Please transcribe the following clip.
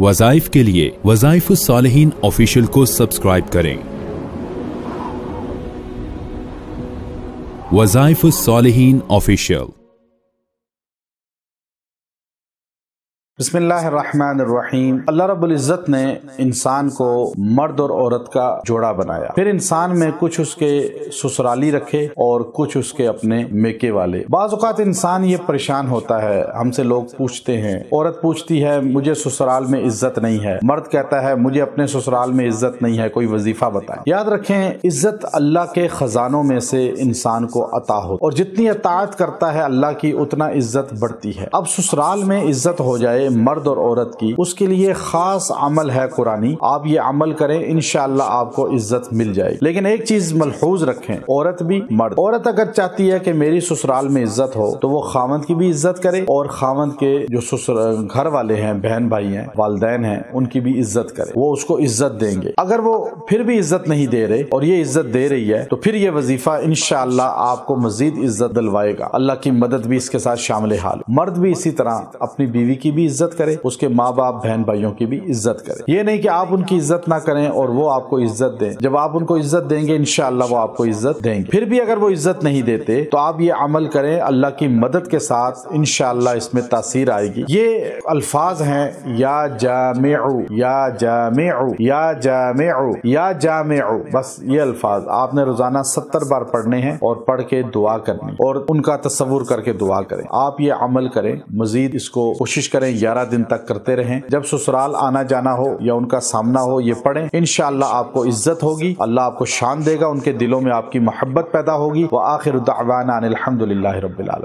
वज़ाइफ के लिए वज़ाइफुस्सालिहीन ऑफिशियल को सब्सक्राइब करें। वज़ाइफुस्सालिहीन ऑफिशियल। बिस्मिल्लाहिर्रहमानिर्रहीम। अल्लाह रब्बुल इज़्ज़त ने इंसान को मर्द और औरत का जोड़ा बनाया। फिर इंसान में कुछ उसके ससुराली रखे और कुछ उसके अपने मेके वाले। बाज़ औक़ात इंसान ये परेशान होता है, हमसे लोग पूछते हैं, औरत पूछती है मुझे ससुराल में इज्जत नहीं है, मर्द कहता है मुझे अपने ससुराल में इज्जत नहीं है, कोई वजीफा बताएं। याद रखें, इज्जत अल्लाह के खजानों में से इंसान को अता हो और जितनी अताअत करता है अल्लाह की उतना इज्जत बढ़ती है। अब ससुराल में इज्जत हो जाए मर्द और औरत की, उसके लिए खास अमल है कुरानी। आप ये अमल करें, इंशाअल्लाह आपको इज्जत मिल जाएगी। लेकिन एक चीज मलहूज रखें, औरत भी मर्द, औरत अगर चाहती है कि मेरी ससुराल में इज्जत हो तो वो खावंद की भी इज्जत करे और खावंद के जो ससुर घर वाले हैं, बहन भाई हैं, वालिदैन हैं, उनकी भी इज्जत करे, वो उसको इज्जत देंगे। अगर वो फिर भी इज्जत नहीं दे रहे और ये इज्जत दे रही है तो फिर ये वजीफा इंशाअल्लाह आपको मजीद इज्जत दिलवाएगा। अल्लाह की मदद भी इसके साथ शामिल हाल। मर्द भी इसी तरह अपनी बीवी की भी इज्जत करे, उसके माँ बाप बहन भाइयों की भी इज्जत करे। ये नहीं कि आप उनकी इज्जत ना करें और वो आपको इज्जत दें। जब आप उनको इज्जत देंगे इंशाअल्लाह वो आपको इज्जत देंगे। फिर भी अगर वो इज्जत नहीं देते तो आप ये अमल करें, अल्लाह की मदद के साथ इंशाअल्लाह इसमें तासीर आएगी। ये अल्फाज हैं या जामिउ, या जामिउ, या जामिउ, या जामिउ। बस ये अल्फाज आपने रोजाना 70 बार पढ़ने हैं और पढ़ के दुआ करनी और उनका तसव्वुर करके दुआ करें। आप ये अमल करें, मजीद इसको कोशिश करें, 11 दिन तक करते रहें। जब ससुराल आना जाना हो या उनका सामना हो ये पढ़ें, इंशाअल्लाह आपको इज्जत होगी, अल्लाह आपको शान देगा, उनके दिलों में आपकी मोहब्बत पैदा होगी। व आखिरु दअवाना अनिल हम्दुलिल्लाहि रब्बिल आलमीन।